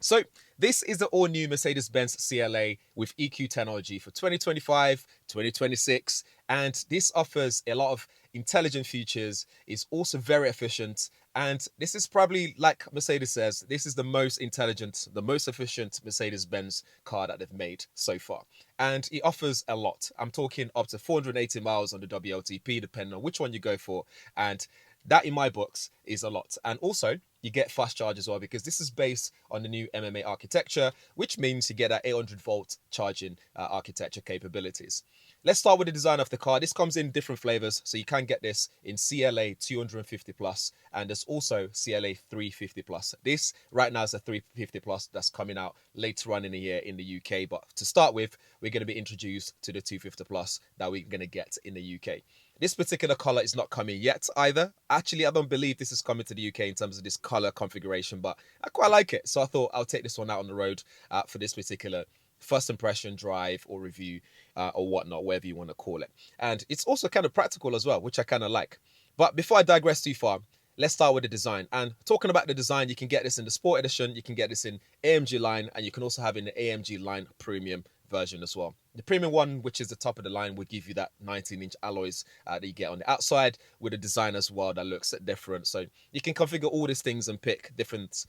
So this is the all-new Mercedes-Benz CLA with EQ technology for 2025, 2026, and this offers a lot of intelligent features. It's also very efficient, and this is probably, like Mercedes says, this is the most intelligent, the most efficient Mercedes-Benz car that they've made so far. And it offers a lot. I'm talking up to 480 miles on the WLTP, depending on which one you go for. And that, in my books, is a lot. And also, you get fast charge as well because this is based on the new MMA architecture, which means you get that 800-volt charging architecture capabilities. Let's start with the design of the car. This comes in different flavors, so you can get this in CLA 250 plus, and there's also CLA 350 plus. This right now is a 350 plus that's coming out later on in the year in the UK. But to start with, we're going to be introduced to the 250 plus that we're going to get in the UK. This particular color is not coming yet either. Actually, I don't believe this is coming to the UK in terms of this color configuration, but I quite like it. So I thought I'll take this one out on the road for this particular first impression drive or review or whatnot, whatever you want to call it. And it's also kind of practical as well, which I kind of like. But before I digress too far, let's start with the design. And talking about the design, you can get this in the Sport Edition, you can get this in AMG line, and you can also have in the AMG line Premium version as well. The premium one, which is the top of the line, will give you that 19-inch alloys that you get on the outside with a design as well that looks different. So you can configure all these things and pick different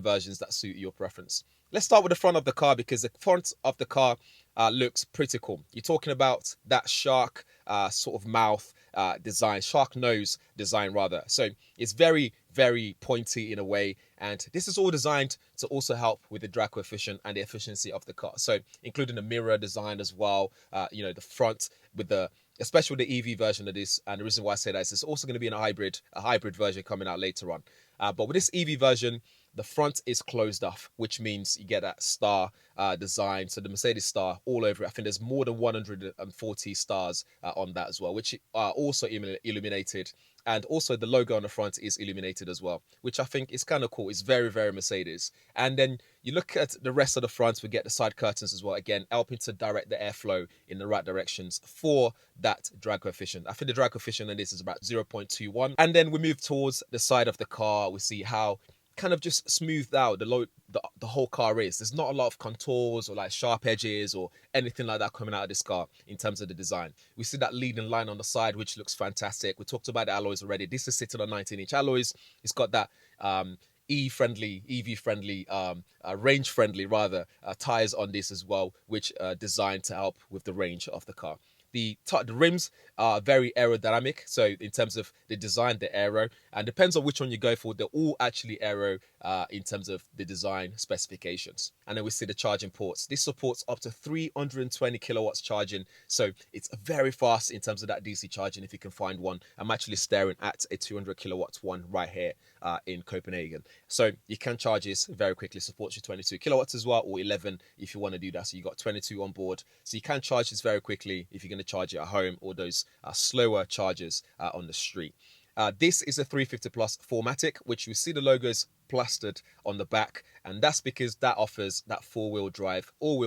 versions that suit your preference. Let's start with the front of the car because the front of the car looks pretty cool. You're talking about that shark sort of mouth design, shark nose design rather. So it's very, very pointy in a way. And this is all designed to also help with the drag coefficient and the efficiency of the car. So including the mirror design as well, the front with especially with the EV version of this. And the reason why I say that is it's also going to be in a hybrid version coming out later on. But with this EV version, the front is closed off, which means you get that star design. So the Mercedes star all over it. I think there's more than 140 stars on that as well, which are also illuminated. And also the logo on the front is illuminated as well, which I think is kind of cool. It's very, very Mercedes. And then you look at the rest of the front, we get the side curtains as well, again, helping to direct the airflow in the right directions for that drag coefficient. I think the drag coefficient in this is about 0.21. And then we move towards the side of the car. We see how kind of just smoothed out the whole car is. There's not a lot of contours or like sharp edges or anything like that coming out of this car in terms of the design. We see that leading line on the side, which looks fantastic. We talked about the alloys already. This is sitting on 19-inch alloys. It's got that EV friendly, range friendly rather, tires on this as well, which are designed to help with the range of the car. The rims are very aerodynamic. So in terms of the design, the aero, and depends on which one you go for, they're all actually aero in terms of the design specifications. And then we see the charging ports. This supports up to 320 kilowatts charging. So it's very fast in terms of that DC charging if you can find one. I'm actually staring at a 200 kilowatts one right here in Copenhagen. So you can charge this very quickly. Supports your 22 kilowatts as well, or 11 if you want to do that. So you got 22 on board. So you can charge this very quickly if you're going to charge it at home or those slower chargers on the street. This is a 350 plus 4MATIC, which we see the logos plastered on the back, and that's because that offers that all-wheel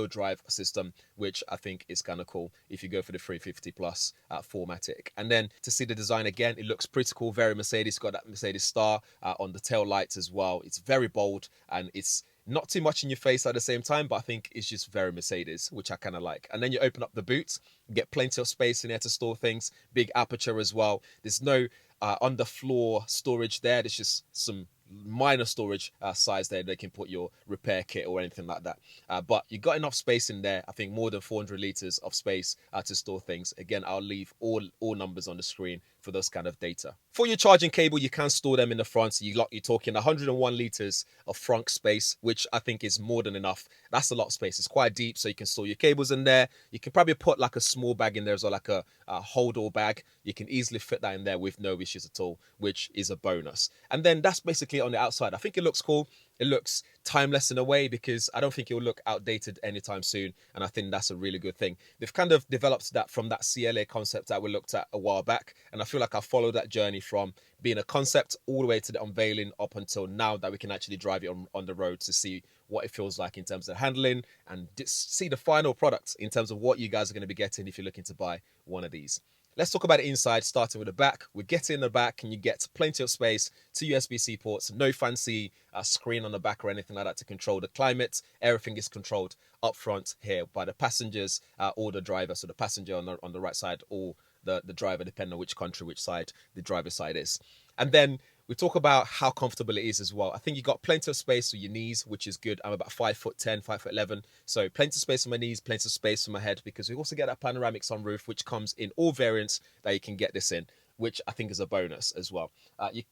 drive system, which I think is kind of cool if you go for the 350 plus 4MATIC. And then to see the design again, it looks pretty cool, very Mercedes. Got that Mercedes star on the tail lights as well. It's very bold and it's not too much in your face at the same time, but I think it's just very Mercedes, which I kind of like. And then you open up the boot, get plenty of space in there to store things, big aperture as well. There's no underfloor storage there. There's just some minor storage size there. They can put your repair kit or anything like that. But you got enough space in there. I think more than 400 liters of space to store things. Again, I'll leave all numbers on the screen for those kind of data. For your charging cable, you can store them in the front. So you're talking 101 liters of front space, which I think is more than enough. That's a lot of space. It's quite deep, so you can store your cables in there. You can probably put like a small bag in there, so like a hold-all bag. You can easily fit that in there with no issues at all, which is a bonus. And then that's basically on the outside. I think it looks cool. It looks timeless in a way because I don't think it will look outdated anytime soon. And I think that's a really good thing. They've kind of developed that from that CLA concept that we looked at a while back. And I feel like I followed that journey from being a concept all the way to the unveiling up until now that we can actually drive it on the road to see what it feels like in terms of handling and see the final product in terms of what you guys are going to be getting if you're looking to buy one of these. Let's talk about the inside, starting with the back. We get in the back and you get plenty of space, two USB-C ports, no fancy screen on the back or anything like that to control the climate. Everything is controlled up front here by the passengers or the driver. So the passenger on the right side or the driver, depending on which country, which side the driver's side is. And then we talk about how comfortable it is as well. I think you got plenty of space for your knees, which is good. I'm about 5'10", 5'11", so plenty of space for my knees, plenty of space for my head, because we also get that panoramic sunroof, which comes in all variants that you can get this in, which I think is a bonus as well.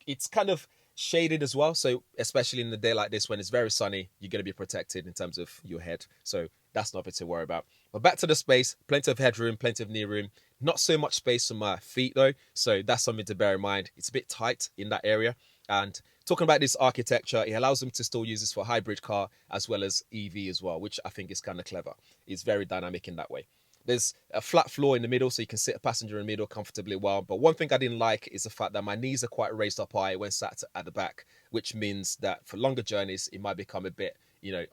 It's kind of shaded as well, so especially in the day like this when it's very sunny, you're going to be protected in terms of your head, so that's nothing to worry about. But back to the space, plenty of headroom, plenty of knee room. Not so much space for my feet though, so that's something to bear in mind. It's a bit tight in that area. And talking about this architecture, it allows them to still use this for hybrid car as well as EV as well, which I think is kind of clever. It's very dynamic in that way. There's a flat floor in the middle, so you can sit a passenger in the middle comfortably well. But one thing I didn't like is the fact that my knees are quite raised up high when sat at the back, which means that for longer journeys, it might become a bit,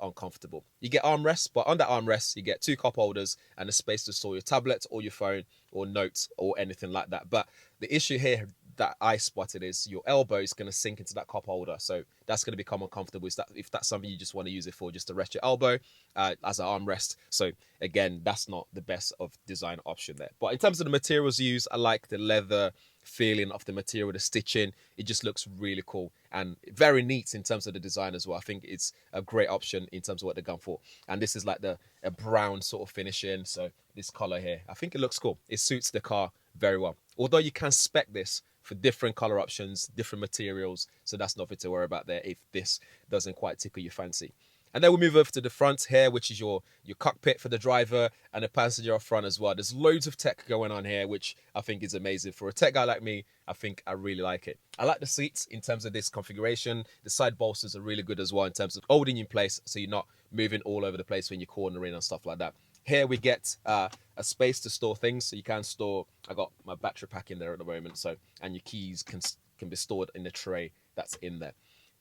uncomfortable. You get armrests, but on that armrest, you get two cup holders and a space to store your tablet or your phone or notes or anything like that. But the issue here that I spotted is your elbow is going to sink into that cup holder, so that's going to become uncomfortable. If that's something you just want to use it for, just to rest your elbow as an armrest. So again, that's not the best of design option there. But in terms of the materials used, I like the leather feeling of the material, the stitching. It just looks really cool and very neat in terms of the design as well. I think it's a great option in terms of what they're going for. And this is like a brown sort of finishing, so this color here, I think it looks cool. It suits the car very well. Although you can spec this for different color options, different materials, so that's nothing to worry about there if this doesn't quite tickle your fancy. And then we move over to the front here, which is your cockpit for the driver and the passenger up front as well. There's loads of tech going on here, which I think is amazing. For a tech guy like me, I think I really like it. I like the seats in terms of this configuration. The side bolsters are really good as well in terms of holding you in place, so you're not moving all over the place when you're cornering and stuff like that. Here we get a space to store things, so you can store. I got my battery pack in there at the moment, so and your keys can be stored in the tray that's in there.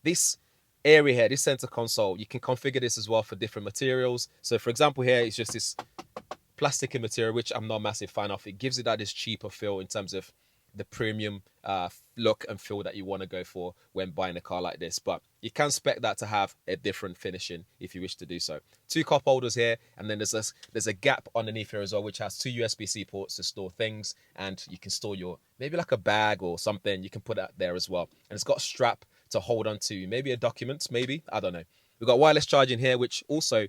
This area here, this center console, you can configure this as well for different materials. So for example, here it's just this plastic material, which I'm not a massive fan of. It gives it that this cheaper feel in terms of the premium look and feel that you want to go for when buying a car like this. But you can spec that to have a different finishing if you wish to do so. Two cup holders here, and then there's a gap underneath here as well, which has two USB-C ports to store things, and you can store your maybe like a bag or something. You can put that there as well, and it's got a strap to hold on to, maybe a document, maybe, I don't know. We've got wireless charging here, which also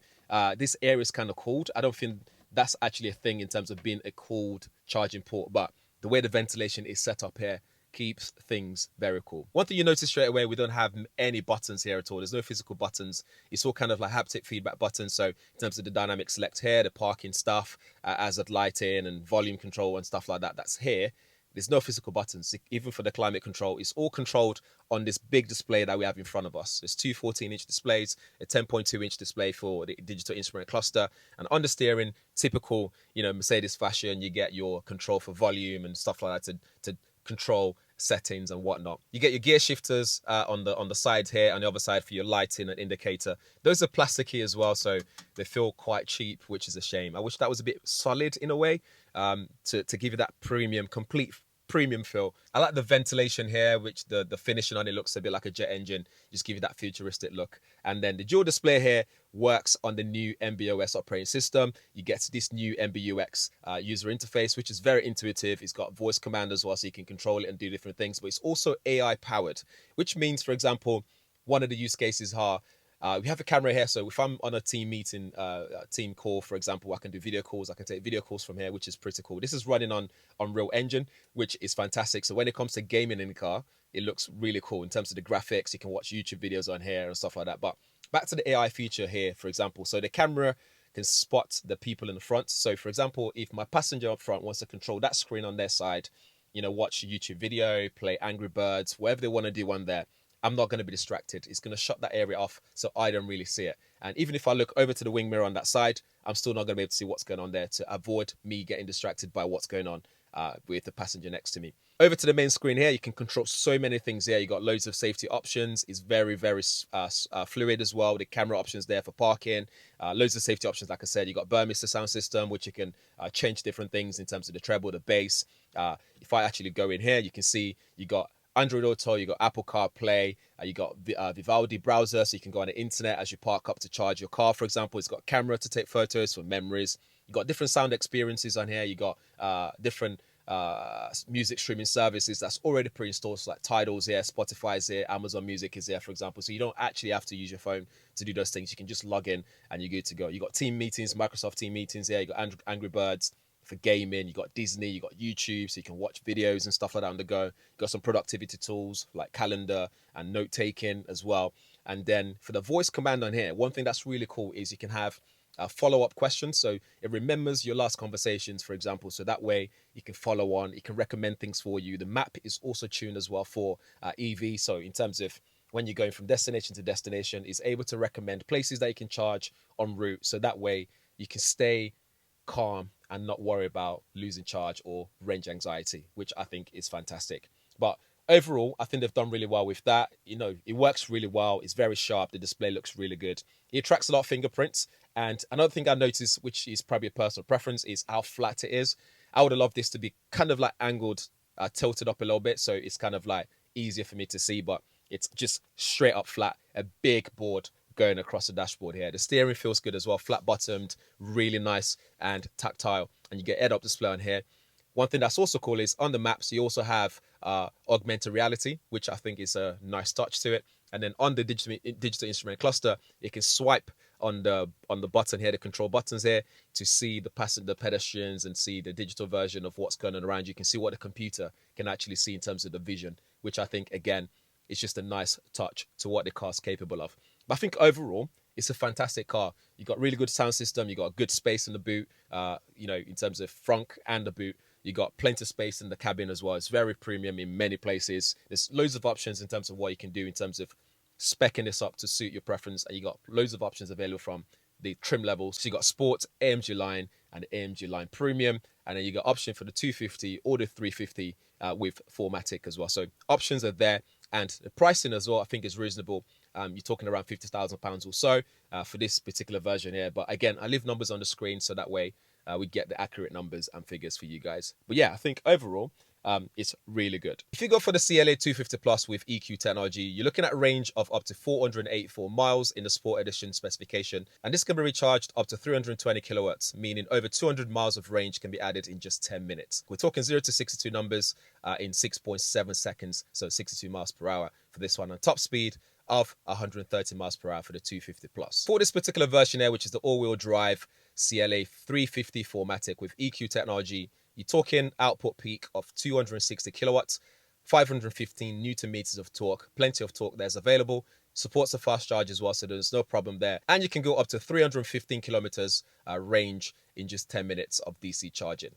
this area is kind of cooled. I don't think that's actually a thing in terms of being a cooled charging port, but the way the ventilation is set up here keeps things very cool. One thing you notice straight away, we don't have any buttons here at all. There's no physical buttons. It's all kind of like haptic feedback buttons. So in terms of the dynamic select here, the parking stuff, hazard lighting and volume control and stuff like that, that's here. There's no physical buttons. Even for the climate control, it's all controlled on this big display that we have in front of us. There's two 14-inch displays, a 10.2-inch display for the digital instrument cluster, and on the steering, typical, Mercedes fashion, you get your control for volume and stuff like that to control settings and whatnot. You get your gear shifters on the side here, on the other side for your lighting and indicator. Those are plasticky as well, so they feel quite cheap, which is a shame. I wish that was a bit solid in a way, to give you that complete premium feel. I like the ventilation here, which the finishing on it looks a bit like a jet engine, just give you that futuristic look. And then the dual display here works on the new MBOS operating system. You get this new MBUX user interface, which is very intuitive. It's got voice command as well, so you can control it and do different things, but it's also AI powered, which means, for example, one of the use cases are we have a camera here, so if I'm on a team meeting, team call, for example, I can do video calls. I can take video calls from here, which is pretty cool. This is running on Unreal Engine, which is fantastic. So when it comes to gaming in the car, it looks really cool in terms of the graphics. You can watch YouTube videos on here and stuff like that. But back to the AI feature here, for example. So the camera can spot the people in the front. So for example, if my passenger up front wants to control that screen on their side, watch a YouTube video, play Angry Birds, whatever they want to do on there, I'm not going to be distracted. It's going to shut that area off, so I don't really see it. And even if I look over to the wing mirror on that side, I'm still not going to be able to see what's going on there, to avoid me getting distracted by what's going on with the passenger next to me. Over to the main screen here, you can control so many things here. You got loads of safety options. It's very, very fluid as well. The camera options there for parking. Loads of safety options. Like I said, you got Burmester sound system, which you can change different things in terms of the treble, the bass. If I actually go in here, you can see you got Android Auto, you got Apple CarPlay, you got Vivaldi browser, so you can go on the internet as you park up to charge your car, for example. It's got camera to take photos for memories. You got different sound experiences on here. You got different music streaming services that's already pre-installed, so like Tidal's here, Spotify's here, Amazon Music is here, for example. So you don't actually have to use your phone to do those things. You can just log in and you're good to go. You got team meetings, Microsoft team meetings here. You got Angry Birds for gaming. You got Disney. You got YouTube, so you can watch videos and stuff like that on the go. You got some productivity tools like calendar and note taking as well. And then for the voice command on here, one thing that's really cool is you can have follow-up questions, so it remembers your last conversations, for example, so that way you can follow on, it can recommend things for you. The map is also tuned as well for EV, so in terms of when you're going from destination to destination, it's able to recommend places that you can charge en route, so that way you can stay calm and not worry about losing charge or range anxiety, which I think is fantastic. But overall, I think they've done really well with that. You know, it works really well. It's very sharp. The display looks really good. It tracks a lot of fingerprints. And another thing I noticed, which is probably a personal preference, is how flat it is. I would have loved this to be kind of like angled, tilted up a little bit. So it's kind of like easier for me to see, but it's just straight up flat. A big board going across the dashboard here. The steering feels good as well. Flat bottomed, really nice and tactile. And you get head-up display on here. One thing that's also cool is on the maps, you also have augmented reality, which I think is a nice touch to it. And then on the digital instrument cluster, you can swipe on the button here, the control buttons here, to see the pedestrians and see the digital version of what's going on around you. You can see what the computer can actually see in terms of the vision, which I think, again, is just a nice touch to what the car's capable of. But I think overall, it's a fantastic car. You got really good sound system. You got good space in the boot, you know, in terms of front and the boot. You got plenty of space in the cabin as well. It's very premium in many places. There's loads of options in terms of what you can do in terms of speccing this up to suit your preference. And you got loads of options available from the trim levels. So you got Sport, AMG line, and AMG line Premium. And then you got option for the 250 or the 350 with 4MATIC as well. So options are there. And the pricing as well, I think, is reasonable. You're talking around £50,000 or so for this particular version here. But again, I leave numbers on the screen so that way we get the accurate numbers and figures for you guys. But yeah, I think overall, it's really good. If you go for the CLA 250 Plus with EQ technology, you're looking at a range of up to 484 miles in the Sport Edition specification. And this can be recharged up to 320 kilowatts, meaning over 200 miles of range can be added in just 10 minutes. We're talking 0 to 62 numbers in 6.7 seconds, so 62 miles per hour for this one. And top speed of 130 miles per hour for the 250 Plus. For this particular version here, which is the all-wheel drive CLA 350 4MATIC with EQ technology, you're talking output peak of 260 kilowatts, 515 Newton meters of torque, plenty of torque there's available, supports a fast charge as well, so there's no problem there. And you can go up to 315 kilometers range in just 10 minutes of DC charging.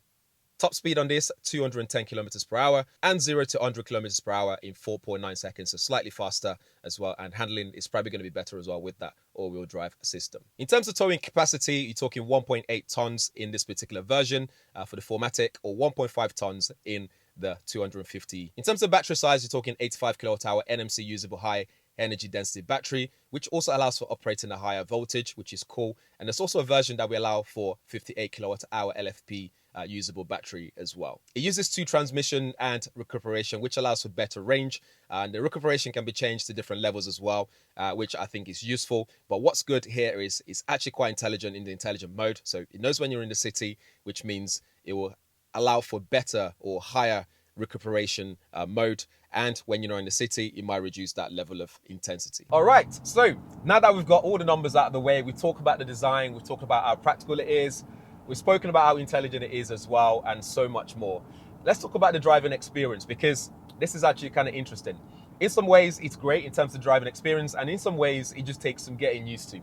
Top speed on this, 210 kilometers per hour, and 0 to 100 kilometers per hour in 4.9 seconds, so slightly faster as well. And handling is probably going to be better as well with that all-wheel drive system. In terms of towing capacity, you're talking 1.8 tons in this particular version for the 4MATIC, or 1.5 tons in the 250. In terms of battery size, you're talking 85 kilowatt hour NMC usable high energy density battery, which also allows for operating a higher voltage, which is cool. And there's also a version that we allow for 58 kilowatt hour LFP usable battery as well. It uses 2 transmission and recuperation, which allows for better range. And the recuperation can be changed to different levels as well, which I think is useful. But what's good here is it's actually quite intelligent in the intelligent mode. So it knows when you're in the city, which means it will allow for better or higher recuperation mode. And when you're not in the city, it might reduce that level of intensity. All right, so now that we've got all the numbers out of the way, we talk about the design, we've talked about how practical it is, we've spoken about how intelligent it is as well, and so much more. Let's talk about the driving experience, because this is actually kind of interesting. In some ways, it's great in terms of driving experience, and in some ways, it just takes some getting used to.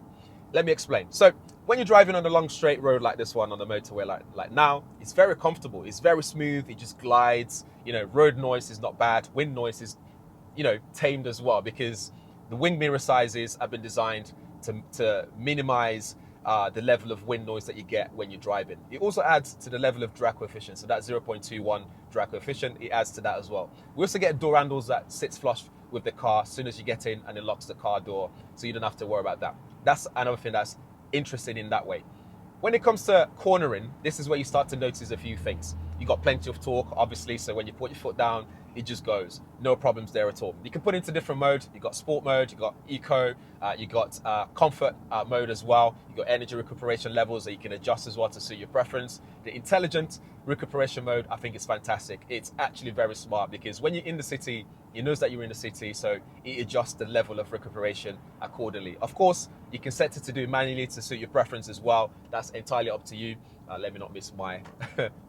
Let me explain. So when you're driving on a long straight road like this one on the motorway, like now, it's very comfortable. It's very smooth. It just glides. You know, road noise is not bad. Wind noise is, you know, tamed as well, because the wing mirror sizes have been designed to minimize the level of wind noise that you get when you're driving. It also adds to the level of drag coefficient. So that 0.21 drag coefficient, it adds to that as well. We also get door handles that sits flush with the car as soon as you get in, and it locks the car door, so you don't have to worry about that. That's another thing that's interesting in that way. When it comes to cornering, this is where you start to notice a few things. You got plenty of torque, obviously, so when you put your foot down, it just goes. No problems there at all. You can put it into different mode. You got sport mode, you got eco, you got comfort mode as well. You got energy recuperation levels that you can adjust as well to suit your preference. The intelligent recuperation mode, I think, is fantastic. It's actually very smart because when you're in the city, it knows that you're in the city, so it adjusts the level of recuperation accordingly. Of course, you can set it to do manually to suit your preference as well. That's entirely up to you. Let me not miss my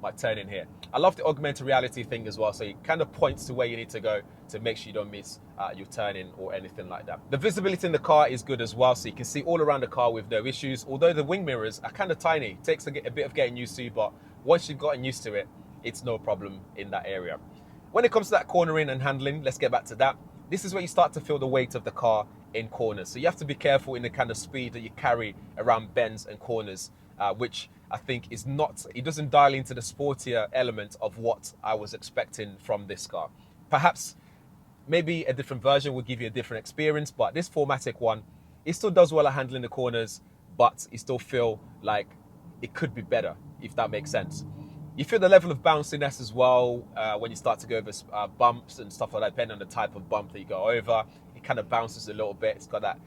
my turn in here. I love the augmented reality thing as well, so it kind of points to where you need to go to make sure you don't miss your turn in or anything like that. The visibility in the car is good as well, so you can see all around the car with no issues, although the wing mirrors are kind of tiny. It takes a bit of getting used to, but once you've gotten used to it, it's no problem in that area. When it comes to that cornering and handling, let's get back to that. This is where you start to feel the weight of the car in corners. So you have to be careful in the kind of speed that you carry around bends and corners, which I think is not, it doesn't dial into the sportier element of what I was expecting from this car. Perhaps maybe a different version will give you a different experience, but this 4MATIC one, it still does well at handling the corners, but you still feel like it could be better, if that makes sense. You feel the level of bounciness as well when you start to go over bumps and stuff like that, depending on the type of bump that you go over. It kind of bounces a little bit. It's got that,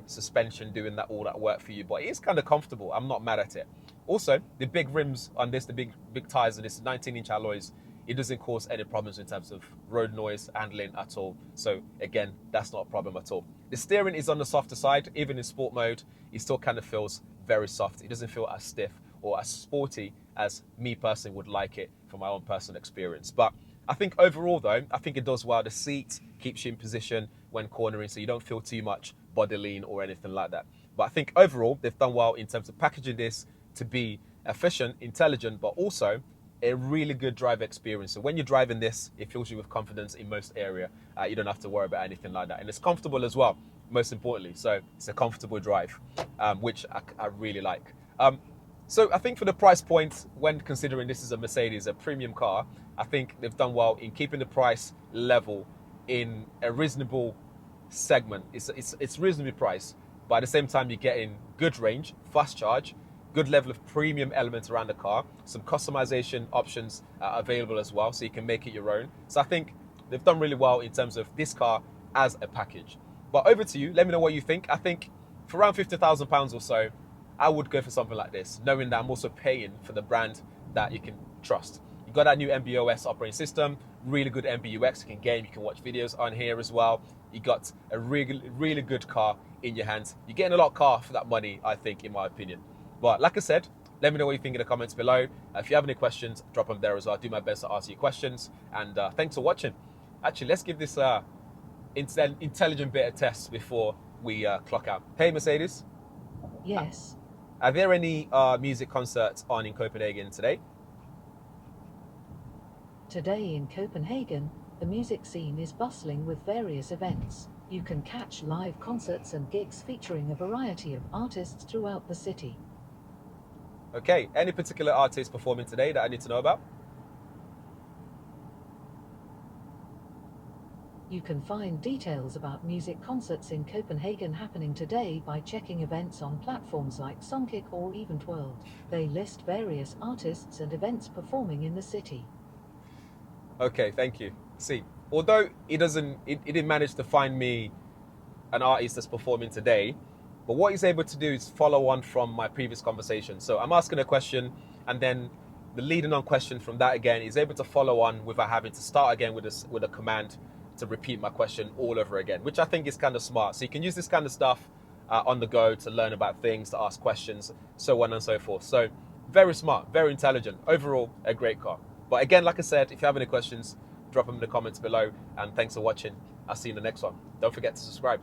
suspension doing all that work for you, but it is kind of comfortable. I'm not mad at it. Also, the big rims on this, the big tires on this 19-inch alloys, it doesn't cause any problems in terms of road noise handling at all. So again, that's not a problem at all. The steering is on the softer side. Even in sport mode, it still kind of feels very soft. It doesn't feel as stiff or as sporty as me personally would like it from my own personal experience. But I think overall though, I think it does well. The seat keeps you in position when cornering, so you don't feel too much body lean or anything like that. But I think overall, they've done well in terms of packaging this to be efficient, intelligent, but also a really good drive experience. So when you're driving this, it fills you with confidence in most area. You don't have to worry about anything like that. And it's comfortable as well, most importantly. So it's a comfortable drive, which I really like. So I think for the price point, when considering this is a Mercedes, a premium car, I think they've done well in keeping the price level in a reasonable segment. It's reasonably priced, but at the same time, you're getting good range, fast charge, good level of premium elements around the car. Some customization options are available as well, so you can make it your own. So I think they've done really well in terms of this car as a package. But over to you, let me know what you think. I think for around £50,000 or so, I would go for something like this, knowing that I'm also paying for the brand that you can trust. You got that new MBOS operating system, really good MBUX. You can game, you can watch videos on here as well. You got a really good car in your hands. You're getting a lot of car for that money, I think, in my opinion. But like I said, let me know what you think in the comments below. If you have any questions, drop them there as well. I'll do my best to answer your questions. And thanks for watching. Actually, let's give this intelligent bit of test before we clock out. Hey, Mercedes. Yes. Are there any music concerts on in Copenhagen today? Today in Copenhagen, the music scene is bustling with various events. You can catch live concerts and gigs featuring a variety of artists throughout the city. Okay, any particular artist performing today that I need to know about? You can find details about music concerts in Copenhagen happening today by checking events on platforms like Songkick or Event World. They list various artists and events performing in the city. Okay, thank you. See, although it didn't manage to find me an artist that's performing today, but what he's able to do is follow on from my previous conversation. So I'm asking a question, and then the leading on question from that again is able to follow on without having to start again with a command to repeat my question all over again, which I think is kind of smart. So you can use this kind of stuff on the go to learn about things, to ask questions, so on and so forth. So very smart, very intelligent. Overall, a great car. But again, like I said, if you have any questions, drop them in the comments below. And thanks for watching. I'll see you in the next one. Don't forget to subscribe.